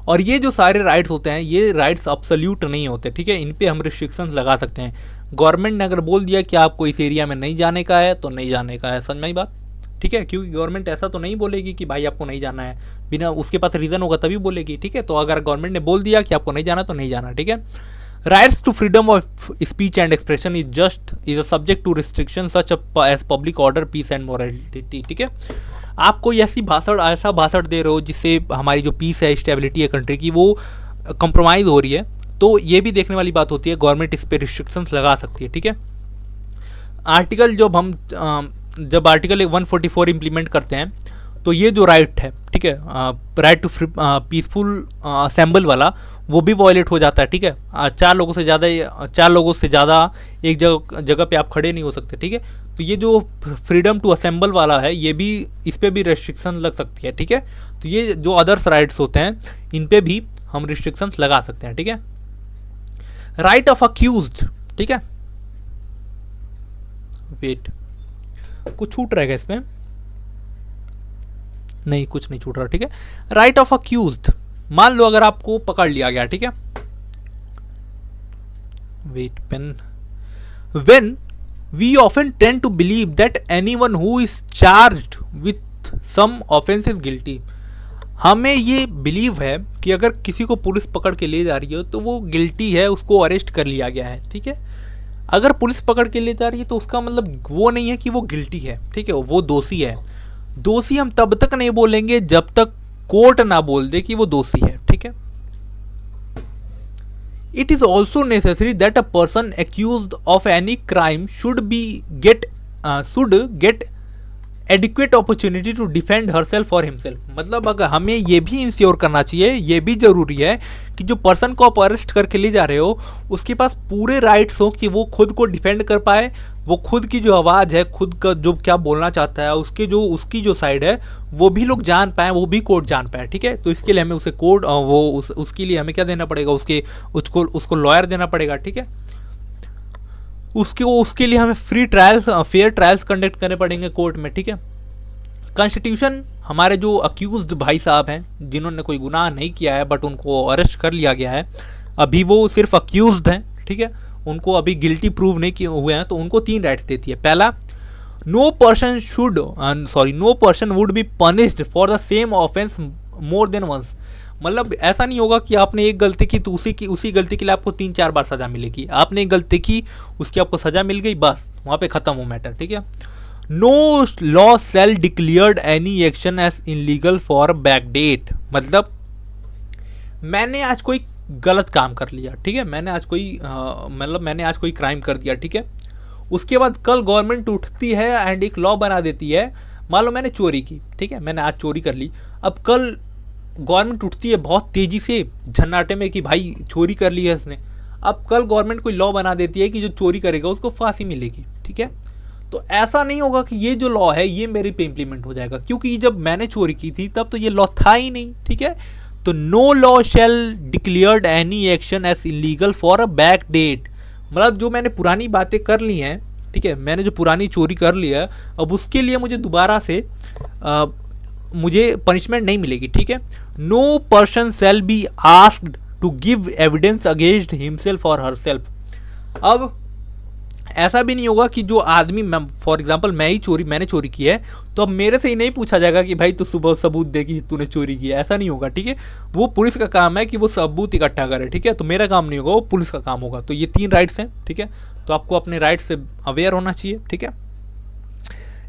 और ये जो सारे राइट्स होते हैं ये राइट्स अब्सोल्यूट नहीं होते। ठीक है, इन पे हम रिस्ट्रिक्शंस लगा सकते हैं। गवर्नमेंट ने अगर बोल दिया कि आपको इस एरिया में नहीं जाने का है तो नहीं जाने का है, समझ में आई बात। ठीक है, क्योंकि गवर्नमेंट ऐसा तो नहीं बोलेगी कि भाई आपको नहीं जाना है, बिना उसके पास रीज़न होगा तभी बोलेगी। ठीक है, तो अगर गवर्नमेंट ने बोल दिया कि आपको नहीं जाना तो नहीं जाना। ठीक है, rights to freedom of speech and expression is a subject to restriction such as public order, peace and morality. ठीक है, आप कोई ऐसा भाषण दे रहे हो जिससे हमारी जो पीस है, स्टेबिलिटी है कंट्री की, वो कंप्रोमाइज़ हो रही है, तो ये भी देखने वाली बात होती है, गवर्नमेंट इस पर रिस्ट्रिक्शंस लगा सकती है। ठीक है, आर्टिकल जब आर्टिकल 144 इम्प्लीमेंट करते हैं तो ये जो राइट है, ठीक है, राइट टू पीसफुल असेंबल वाला, वो भी वॉयलेट हो जाता है। ठीक है, चार लोगों से ज़्यादा एक जगह पे आप खड़े नहीं हो सकते। ठीक है, तो ये जो फ्रीडम टू असेंबल वाला है ये भी, इस पर भी रेस्ट्रिक्शन लग सकती है। ठीक है, तो ये जो अदर्स राइट्स होते हैं इन पे भी हम रिस्ट्रिक्शंस लगा सकते हैं। ठीक है, राइट ऑफ अक्यूज्ड। ठीक है, वेट, कुछ छूट रहेगा इसमें? नहीं, कुछ नहीं छूट रहा। ठीक है, राइट ऑफ अक्यूज्ड, मान लो अगर आपको पकड़ लिया गया। ठीक है, wait, pen, when we often tend to believe that anyone who is charged with some offence is guilty. हमें ये बिलीव है कि अगर किसी को पुलिस पकड़ के ले जा रही है तो वो गिल्टी है, उसको अरेस्ट कर लिया गया है। ठीक है, अगर पुलिस पकड़ के ले जा रही है तो उसका मतलब वो नहीं है कि वो गिल्टी है। ठीक है, वो दोषी है। दोषी हम तब तक नहीं बोलेंगे जब तक कोर्ट ना बोल दे कि वो दोषी है। ठीक है, it is also necessary that a person accused of any crime should get adequate opportunity to defend herself or himself. मतलब अगर हमें ये भी इंश्योर करना चाहिए, ये भी जरूरी है कि जो पर्सन को आप अरेस्ट करके ले जा रहे हो उसके पास पूरे राइट्स हो कि वो खुद को डिफेंड कर पाए, वो खुद की जो आवाज़ है, खुद का जो क्या बोलना चाहता है, उसकी जो साइड है वो भी लोग जान पाए, वो भी कोर्ट जान पाए। ठीक है, तो इसके लिए हमें उसे कोर्ट उसके लिए हमें क्या देना पड़ेगा, उसको लॉयर देना पड़ेगा। ठीक है, उसके लिए हमें फेयर ट्रायल्स कंडक्ट करने पड़ेंगे कोर्ट में। ठीक है, कॉन्स्टिट्यूशन हमारे जो अक्यूज्ड भाई साहब हैं जिन्होंने कोई गुनाह नहीं किया है बट उनको अरेस्ट कर लिया गया है, अभी वो सिर्फ अक्यूज्ड हैं, ठीक है, उनको अभी गिल्टी प्रूव नहीं किए हुए हैं, तो उनको 3 राइट्स देती है। पहला, no person would be punished for the same offence more than once. मतलब ऐसा नहीं होगा कि आपने एक गलती की तो उसी गलती के लिए आपको 3-4 बार सज़ा मिलेगी। आपने एक गलती की, उसकी आपको सज़ा मिल गई, बस वहाँ पे ख़त्म हो मैटर, ठीक है। No law shall declared any action as illegal for backdate. मतलब मैंने आज कोई गलत काम कर लिया, ठीक है, मैंने आज कोई क्राइम कर दिया, ठीक है, उसके बाद कल गवर्नमेंट उठती है एंड एक लॉ बना देती है। मान लो मैंने चोरी की, ठीक है, मैंने आज चोरी कर ली, अब कल गवर्नमेंट उठती है बहुत तेज़ी से झन्नाटे में कि भाई चोरी कर ली है इसने। अब कल गवर्नमेंट कोई लॉ बना देती है कि जो चोरी करेगा उसको फांसी मिलेगी, ठीक है। तो ऐसा नहीं होगा कि ये जो लॉ है ये मेरे पे इम्प्लीमेंट हो जाएगा, क्योंकि जब मैंने चोरी की थी तब तो ये लॉ था ही नहीं, ठीक है। तो no law shall declared any action as illegal for a back date. मतलब जो मैंने पुरानी बातें कर ली हैं, ठीक है, मैंने जो पुरानी चोरी कर ली है, अब उसके लिए मुझे दोबारा से मुझे पनिशमेंट नहीं मिलेगी, ठीक है। No person shall be asked to give evidence against himself or herself. अब ऐसा भी नहीं होगा कि जो आदमी, फॉर एग्जांपल मैंने चोरी की है, तो अब मेरे से ही नहीं पूछा जाएगा कि भाई तू सुबह सबूत दे कि तूने चोरी की है, ऐसा नहीं होगा, ठीक है। वो पुलिस का काम है कि वो सबूत इकट्ठा करे, ठीक है, तो मेरा काम नहीं होगा, वो पुलिस का काम होगा। तो ये 3 राइट्स हैं, ठीक है, तो आपको अपने राइट्स से अवेयर होना चाहिए, ठीक है।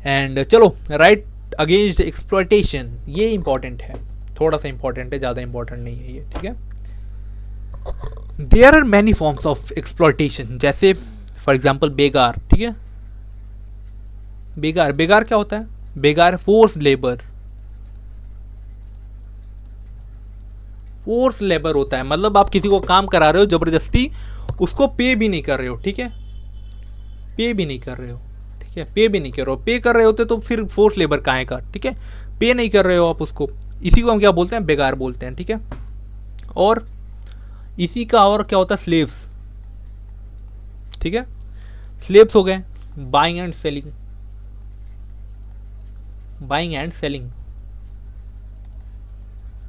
एंड चलो, राइट अगेंस्ट एक्सप्लॉयटेशन, ये इंपॉर्टेंट है, थोड़ा सा इंपॉर्टेंट है, ज़्यादा इंपॉर्टेंट नहीं है ये, ठीक है। There are many forms of exploitation, जैसे फॉर एग्जाम्पल बेगार, ठीक है। बेगार क्या होता है? बेगार फोर्स लेबर होता है। मतलब आप किसी को काम करा रहे हो जबरदस्ती, उसको पे भी नहीं कर रहे हो, ठीक है, पे भी नहीं कर रहे हो, ठीक है, पे भी नहीं कर रहे हो। पे कर रहे होते तो फिर फोर्स लेबर कहाँ का, ठीक है, पे नहीं कर रहे हो आप उसको, इसी को हम क्या बोलते हैं? बेगार बोलते हैं, ठीक है। और इसी का और क्या होता है? स्लेव्स, ठीक है, स्लेव्स हो गए बाइंग एंड सेलिंग,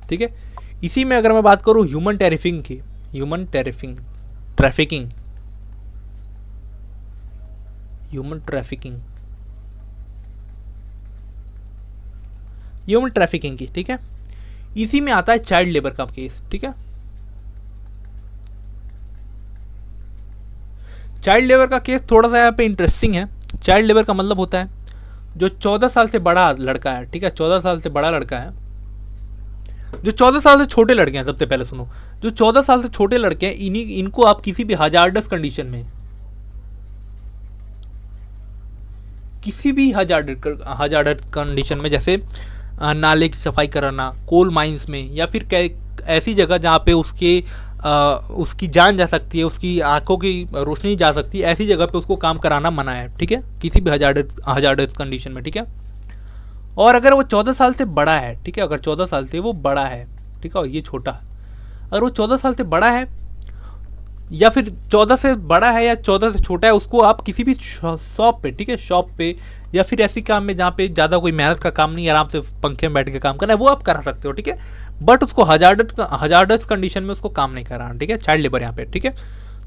ठीक है। इसी में अगर मैं बात करूं ह्यूमन ट्रैफिकिंग की, ह्यूमन ट्रैफिकिंग की, ठीक है, इसी में आता है चाइल्ड लेबर का केस, ठीक है। चाइल्ड लेबर का केस थोड़ा सा यहाँ पे इंटरेस्टिंग है। चाइल्ड लेबर का मतलब होता है जो 14 साल से बड़ा लड़का है, ठीक है, 14 साल से बड़ा लड़का है, जो 14 साल से छोटे लड़के हैं। सबसे पहले सुनो, जो 14 साल से छोटे लड़के हैं, इनको आप किसी भी हजार्डस कंडीशन में, जैसे नाले की सफाई कराना, कोल माइंस में, या फिर ऐसी जगह जहाँ पे उसकी जान जा सकती है, उसकी आंखों की रोशनी जा सकती है, ऐसी जगह पे उसको काम कराना मना है, ठीक है, किसी भी हजार्डस कंडीशन में, ठीक है। और अगर वो 14 साल से बड़ा है, ठीक है, अगर 14 साल से वो बड़ा है, ठीक है, और ये छोटा, अगर वो 14 साल से बड़ा है या फिर 14 से बड़ा है या 14 से छोटा है, उसको आप किसी भी शॉप पे, ठीक है, शॉप पे या फिर ऐसी काम में जहाँ पे ज़्यादा कोई मेहनत का काम नहीं, आराम से पंखे में बैठ के काम करना है, वो आप करा सकते हो, ठीक है। बट उसको हजार्डस कंडीशन में उसको काम नहीं कराना, ठीक है, चाइल्ड लेबर यहाँ पे, ठीक है।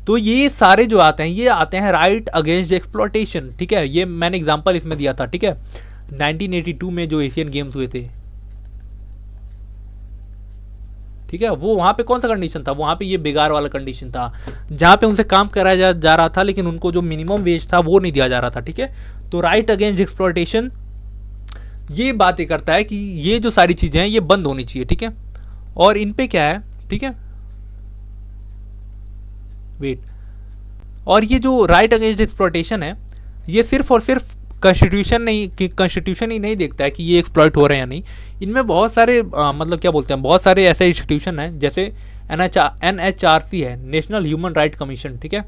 तो ये सारे जो आते हैं, ये आते हैं राइट अगेंस्ट एक्सप्लॉयटेशन, ठीक है। ये मैंने एग्जांपल इसमें दिया था, ठीक है, 1982 में जो एशियन गेम्स हुए थे, ठीक है, वो वहाँ पे कौन सा कंडीशन था? वहाँ पे ये बेगार वाला कंडीशन था, जहाँ पे उनसे काम कराया जा रहा था, लेकिन उनको जो मिनिमम वेज था वो नहीं दिया जा रहा था, ठीक है। तो राइट अगेंस्ट एक्सप्लॉयटेशन ये बातें करता है कि ये जो सारी चीज़ें हैं ये बंद होनी चाहिए, ठीक है। और इन पे क्या है, ठीक है, वेट, और ये जो राइट अगेंस्ट एक्सप्लॉयटेशन है, ये सिर्फ और सिर्फ कॉन्स्टिट्यूशन ही नहीं देखता है कि ये एक्सप्लॉइट हो रहे हैं या नहीं। इनमें बहुत सारे मतलब क्या बोलते हैं, बहुत सारे ऐसे इंस्टीट्यूशन हैं, जैसे NHRC है, नेशनल ह्यूमन राइट कमीशन, ठीक है,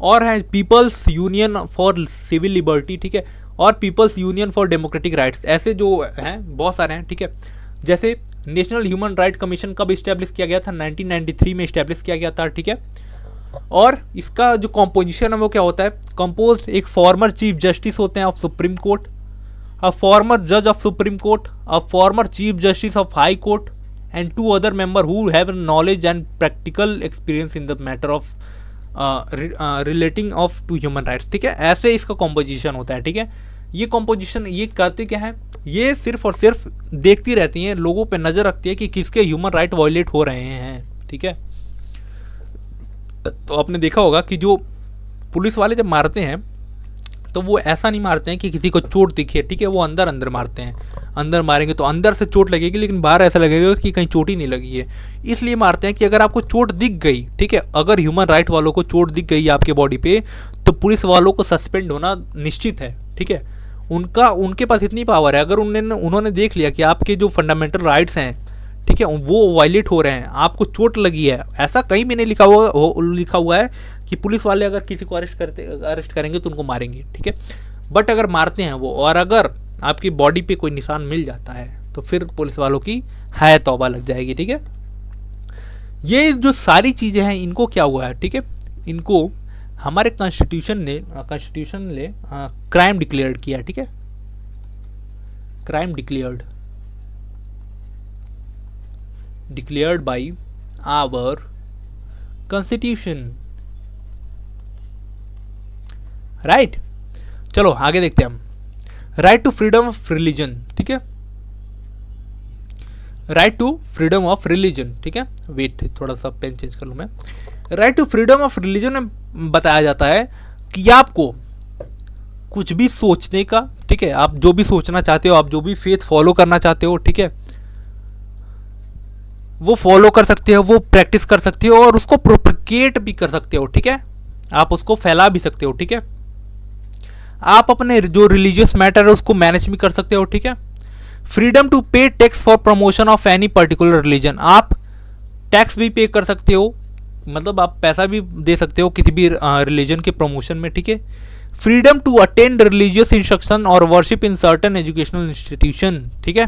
और है peoples union for civil liberty, ठीक है, और peoples union for democratic rights, ऐसे जो हैं बहुत सारे हैं, ठीक है। जैसे नेशनल ह्यूमन राइट कमीशन कब इस्टेब्लिश किया गया था? 1993 में इस्टेब्लिश किया गया था, ठीक है। और इसका जो कॉम्पोजिशन है वो क्या होता है? कंपोज एक फॉर्मर चीफ जस्टिस होते हैं of supreme court, a former judge of Supreme Court, a former Chief Justice of High Court, and 2 other members who have knowledge and practical experience in the matter of relating of to human rights। ठीक है, ऐसे इसका composition होता है। ठीक है, ये composition ये करते क्या है, ये सिर्फ और सिर्फ देखती रहती हैं, लोगों पे नज़र रखती है कि किसके ह्यूमन राइट वायलेट हो रहे हैं। ठीक है, तो आपने देखा होगा कि जो पुलिस वाले जब मारते हैं तो वो ऐसा नहीं मारते हैं कि किसी को चोट दिखे। ठीक है, वो अंदर अंदर मारते हैं, अंदर मारेंगे तो अंदर से चोट लगेगी, लेकिन बाहर ऐसा लगेगा कि कहीं चोट ही नहीं लगी है। इसलिए मारते हैं कि अगर आपको चोट दिख गई, ठीक है, अगर ह्यूमन राइट वालों को चोट दिख गई आपके बॉडी पे, तो पुलिस वालों को सस्पेंड होना निश्चित है। ठीक है, उनके पास इतनी पावर है, अगर उन्होंने देख लिया कि आपके जो फंडामेंटल राइट्स हैं, ठीक है, वो वायलेट हो रहे हैं, आपको चोट लगी है, ऐसा कहीं भी नहीं लिखा हुआ है कि पुलिस वाले अगर किसी को अरेस्ट करेंगे तो उनको मारेंगे। ठीक है, बट अगर मारते हैं वो, और अगर आपकी बॉडी पे कोई निशान मिल जाता है तो फिर पुलिस वालों की हाय तौबा लग जाएगी। ठीक है, ये जो सारी चीज़ें हैं इनको क्या हुआ है, ठीक है, इनको हमारे कॉन्स्टिट्यूशन ने क्राइम डिक्लेयर्ड किया। ठीक है, crime declared by our constitution. Right, चलो आगे देखते हैं हम। Right to freedom of religion. ठीक है, right to freedom of religion. ठीक है, वेट थोड़ा सा पेन चेंज कर लूँ मैं। Right to freedom of religion में बताया जाता है कि आपको कुछ भी सोचने का, ठीक है, आप जो भी सोचना चाहते हो, आप जो भी फेथ फॉलो करना चाहते हो, ठीक है, वो फॉलो कर सकते हो, वो प्रैक्टिस कर सकते हो और उसको प्रोपगेट भी कर सकते हो। ठीक है, आप उसको फैला भी सकते हो। ठीक है, आप अपने जो रिलीजियस मैटर है उसको मैनेज भी कर सकते हो। ठीक है, फ्रीडम टू पे tax for promotion of any particular religion, आप टैक्स भी पे कर सकते हो, मतलब आप पैसा भी दे सकते हो किसी भी रिलीजन के प्रमोशन में। ठीक है, freedom to attend religious instruction और worship in certain educational institution. ठीक है,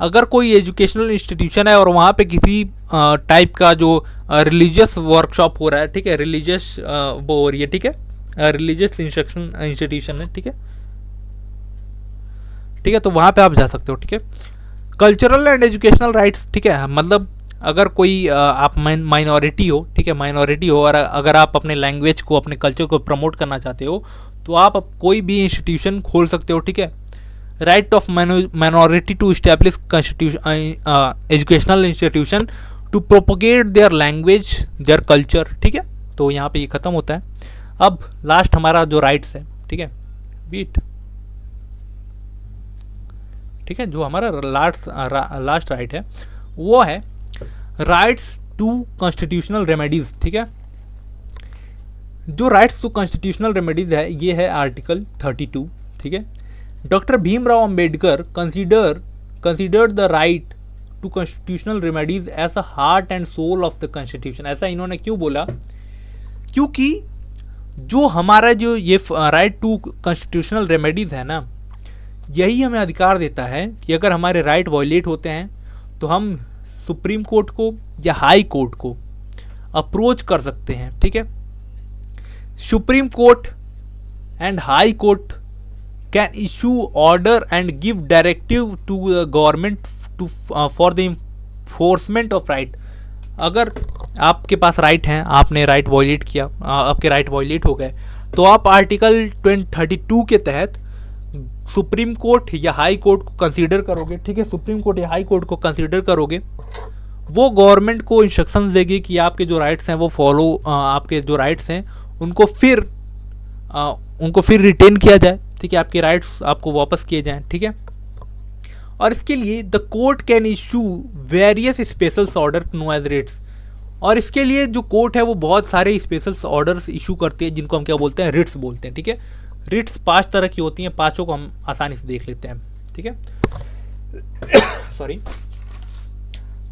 अगर कोई एजुकेशनल इंस्टीट्यूशन है और वहाँ पे किसी टाइप का जो रिलीजियस वर्कशॉप हो रहा है, ठीक है, रिलीजियस वो हो रही है, ठीक है, रिलीजियस इंस्टीट्यूशन है, ठीक है, ठीक है, तो वहाँ पे आप जा सकते हो। ठीक है, कल्चरल एंड एजुकेशनल राइट्स। ठीक है, मतलब अगर कोई आप माइनॉरिटी हो, ठीक है, माइनॉरिटी हो और अगर आप अपने लैंग्वेज को, अपने कल्चर को प्रमोट करना चाहते हो तो आप कोई भी इंस्टीट्यूशन खोल सकते हो। ठीक है, right of minority to establish educational institution to propagate their language, their culture. ठीक है, तो यहाँ पे ये ख़त्म होता है। अब लास्ट हमारा जो राइट्स है, ठीक है, बीट, ठीक है, जो हमारा लास्ट राइट है वो है राइट्स टू कॉन्स्टिट्यूशनल रेमेडीज। ठीक है, जो राइट्स टू कॉन्स्टिट्यूशनल रेमेडीज है ये है आर्टिकल 32। ठीक है, doctor Bhimrao Ambedkar considered the right to constitutional remedies as a heart and soul of the constitution. ऐसा इन्होंने क्यों बोला, क्योंकि जो हमारा जो ये राइट टू कॉन्स्टिट्यूशनल रेमेडीज है ना, यही हमें अधिकार देता है कि अगर हमारे राइट वायलेट होते हैं तो हम सुप्रीम कोर्ट को या हाई कोर्ट को अप्रोच कर सकते हैं। ठीक है, supreme court and high court can issue order and give directive to the government to for the enforcement of right. अगर आपके पास राइट हैं, आपने राइट वायलेट किया, आपके राइट वायलेट हो गए, तो आप आर्टिकल 32 के तहत सुप्रीम कोर्ट या हाई कोर्ट को कंसीडर करोगे। ठीक है, सुप्रीम कोर्ट या हाई कोर्ट को कंसीडर करोगे, वो गवर्नमेंट को इंस्ट्रक्शंस देगी कि आपके जो राइट्स हैं वो फॉलो, आपके जो राइट्स हैं उनको फिर रिटेन किया जाए। ठीक है, आपके राइट्स आपको वापस किए जाएं। ठीक है, और इसके लिए the court can issue various special order known as writs, और इसके लिए जो कोर्ट है वो बहुत सारे स्पेशल ऑर्डर्स इशू करती है जिनको हम क्या बोलते हैं, रिट्स बोलते हैं। ठीक है, रिट्स 5 तरह की होती हैं, 5 को हम आसानी से देख लेते हैं। ठीक है, सॉरी,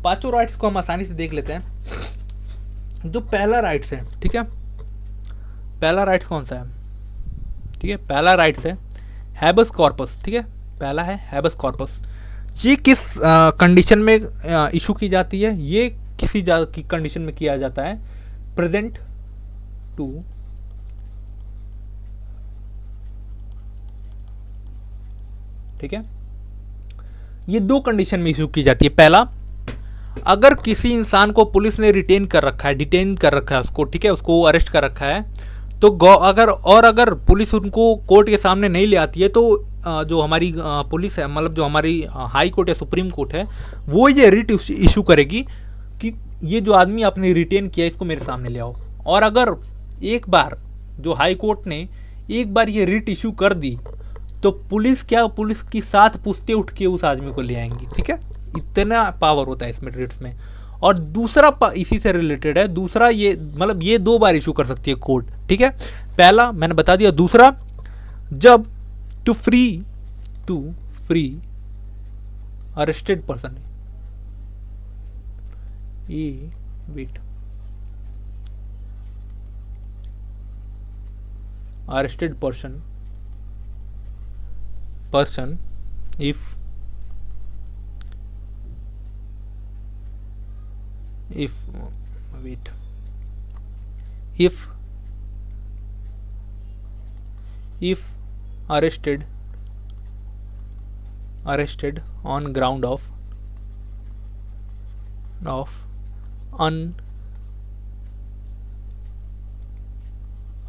5 राइट्स को हम आसानी से देख लेते हैं। जो पहला राइट्स है, ठीक है, पहला राइट्स कौन सा है, ठीक है, पहला राइट्स है हैबस कॉर्पस। ठीक है, पहला है हैबस कॉर्पस। ये किस कंडीशन में इशू की जाती है, ये किसी की कंडीशन में किया जाता है, प्रेजेंट टू ठीक है। ये दो कंडीशन में इशू की जाती है। पहला, अगर किसी इंसान को पुलिस ने रिटेन कर रखा है, डिटेन कर रखा है उसको, ठीक है, उसको अरेस्ट कर रखा है, तो अगर पुलिस उनको कोर्ट के सामने नहीं ले आती है तो जो हमारी पुलिस है, मतलब जो हमारी हाई कोर्ट या सुप्रीम कोर्ट है, वो ये रिट इशू करेगी कि ये जो आदमी आपने रिटेन किया इसको मेरे सामने ले आओ। और अगर एक बार जो हाई कोर्ट ने एक बार ये रिट इशू कर दी तो पुलिस की साथ पूछते उठ के उस आदमी को ले आएंगी, ठीक है। इतना पावर होता है इसमें रिट्स में। और दूसरा इसी से रिलेटेड है, दूसरा ये मतलब ये दो बार इशू कर सकती है कोर्ट, ठीक है। पहला मैंने बता दिया, दूसरा जब to free arrested person arrested person if arrested on ground of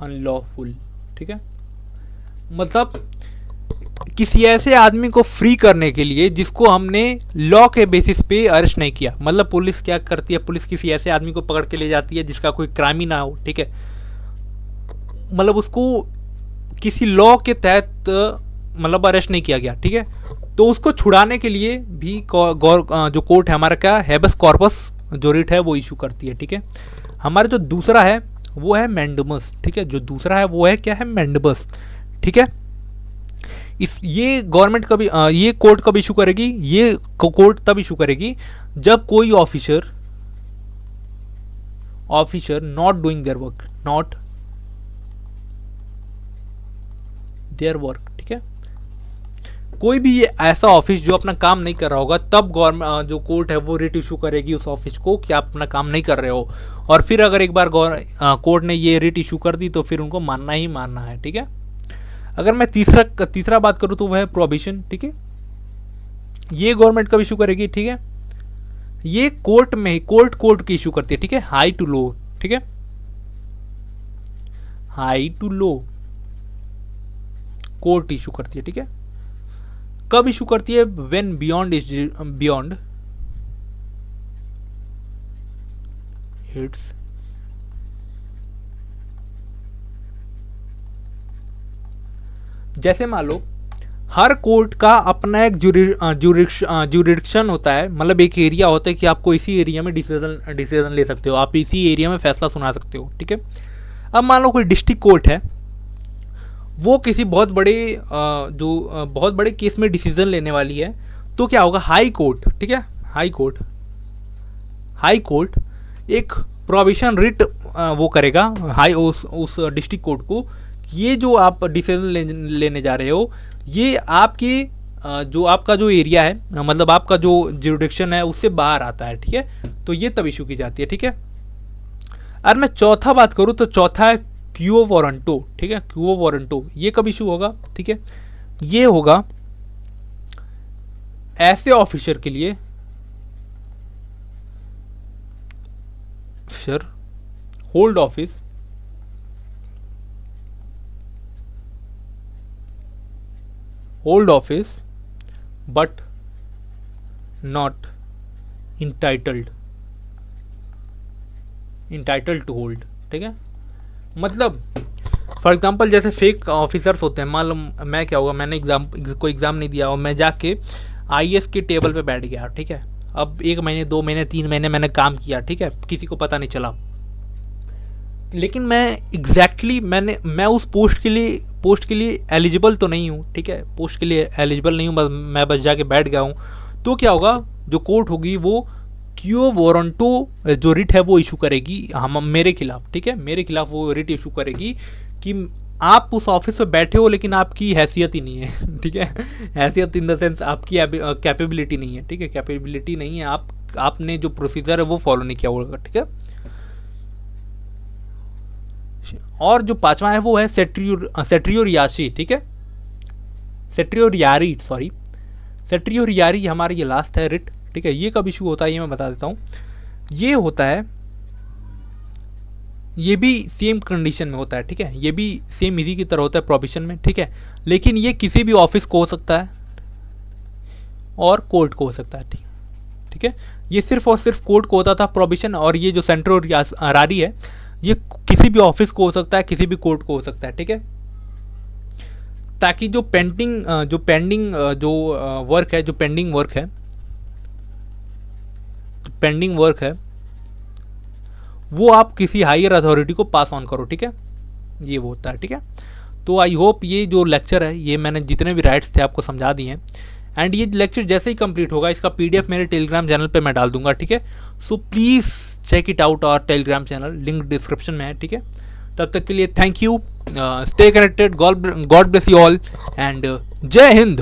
unlawful, ठीक है। मतलब किसी ऐसे आदमी को फ्री करने के लिए जिसको हमने लॉ के बेसिस पे अरेस्ट नहीं किया। मतलब पुलिस क्या करती है, पुलिस किसी ऐसे आदमी को पकड़ के ले जाती है जिसका कोई क्राइम ही ना हो, ठीक है, मतलब उसको किसी लॉ के तहत मतलब अरेस्ट नहीं किया गया, ठीक है, तो उसको छुड़ाने के लिए भी जो कोर्ट है हमारा, क्या हैबस कॉर्पस जो रिट है वो इशू करती है, ठीक है। हमारा जो दूसरा है वो है मैंडेमस, ठीक है, जो दूसरा है वो है क्या है, मैंडेमस, ठीक है। ये गवर्नमेंट कभी ये कोर्ट कब इशू करेगी, ये कोर्ट तब इशू करेगी जब कोई officer not doing their work, ठीक है। कोई भी ऐसा ऑफिस जो अपना काम नहीं कर रहा होगा, तब गवर्नमेंट जो कोर्ट है वो रिट इशू करेगी उस ऑफिस को कि आप अपना काम नहीं कर रहे हो। और फिर अगर एक बार कोर्ट ने ये रिट इशू कर दी तो फिर उनको मानना ही मानना है, ठीक है। अगर मैं तीसरा बात करूँ तो वह है प्रोहिबिशन, ठीक है। ये गवर्नमेंट कब इशू करेगी, ठीक है, ये कोर्ट में कोर्ट की इशू करती है, ठीक है, हाई टू लो, ठीक है, high to low court issue करती है, ठीक है। कब इशू करती है, व्हेन बियॉन्ड इट्स जैसे मान लो हर कोर्ट का अपना एक जुरिडिक्शन होता है, मतलब एक एरिया होता है कि आपको इसी एरिया में डिसीजन ले सकते हो, आप इसी एरिया में फैसला सुना सकते हो, ठीक है। अब मान लो कोई डिस्ट्रिक्ट कोर्ट है, वो किसी बहुत बड़े केस में डिसीजन लेने वाली है, तो क्या होगा, हाई कोर्ट, ठीक है, हाई कोर्ट एक प्रोहिबिशन रिट वो करेगा उस डिस्ट्रिक्ट कोर्ट को, ये जो आप डिसीजन लेने जा रहे हो ये आपकी जो आपका जो एरिया है, मतलब आपका जो जुरिडिक्शन है उससे बाहर आता है, ठीक है, तो ये तब इशू की जाती है, ठीक है। अगर मैं चौथा बात करूँ तो चौथा है क्यूओ वारंटो, ठीक है, क्यूओ वारंटो ये कब इशू होगा, ठीक है, ये होगा ऐसे ऑफिसर के लिए hold office but not entitled to hold, ठीक है। मतलब फॉर एग्जांपल जैसे फेक ऑफिसर्स होते हैं, मान लो मैं क्या होगा, मैंने कोई एग्ज़ाम नहीं दिया और मैं जाके आईएएस के टेबल पे बैठ गया, ठीक है। अब 1 महीने 2 महीने 3 महीने मैंने काम किया, ठीक है, किसी को पता नहीं चला, लेकिन मैं उस पोस्ट के लिए एलिजिबल तो नहीं हूँ, ठीक है, पोस्ट के लिए एलिजिबल नहीं हूँ, मैं बस जाके बैठ गया हूँ, तो क्या होगा, जो कोर्ट होगी वो क्यूओ वारंटो जो रिट है वो इशू करेगी मेरे खिलाफ, ठीक है, मेरे खिलाफ वो रिट इशू करेगी कि आप उस ऑफिस में बैठे हो लेकिन आपकी हैसियत ही नहीं है, ठीक है, हैसियत इन द सेंस आपकी कैपेबिलिटी नहीं है, ठीक है, कैपेबिलिटी नहीं है, आपने जो प्रोसीजर है वो फॉलो नहीं किया होगा, ठीक है। और जो पांचवा है वो है सेट्रियोरियासी, ठीक है, सेट्रियोरियारी, सॉरी, सेट्रियोरियारी हमारा ये लास्ट है रिट, ठीक है। ये कब इशू होता है ये मैं बता देता हूँ। ये होता है, ये भी सेम कंडीशन में होता है, ठीक है। ये भी सेम इसी की तरह होता है प्रोविजन में, ठीक है। लेकिन ये किसी भी ऑफिस को हो सकता है और कोर्ट को हो सकता है, ठीक है। ये सिर्फ और सिर्फ कोर्ट को होता था प्रोविजन, और ये जो सेट्रियोरियारी है ये किसी भी ऑफिस को हो सकता है, किसी भी कोर्ट को हो सकता है, ठीक है। ताकि जो पेंडिंग वर्क है, जो पेंडिंग वर्क है वो आप किसी हायर अथॉरिटी को पास ऑन करो, ठीक है। ये वो होता है, ठीक है। तो आई होप ये जो लेक्चर है, ये मैंने जितने भी राइट्स थे आपको समझा दिए हैं। एंड ये लेक्चर जैसे ही कंप्लीट होगा इसका PDF मेरे टेलीग्राम चैनल पे मैं डाल दूंगा, ठीक है। So please check it out और टेलीग्राम चैनल लिंक डिस्क्रिप्शन में है, ठीक है। तब तक के लिए thank you, stay connected, god bless you all and जय हिंद।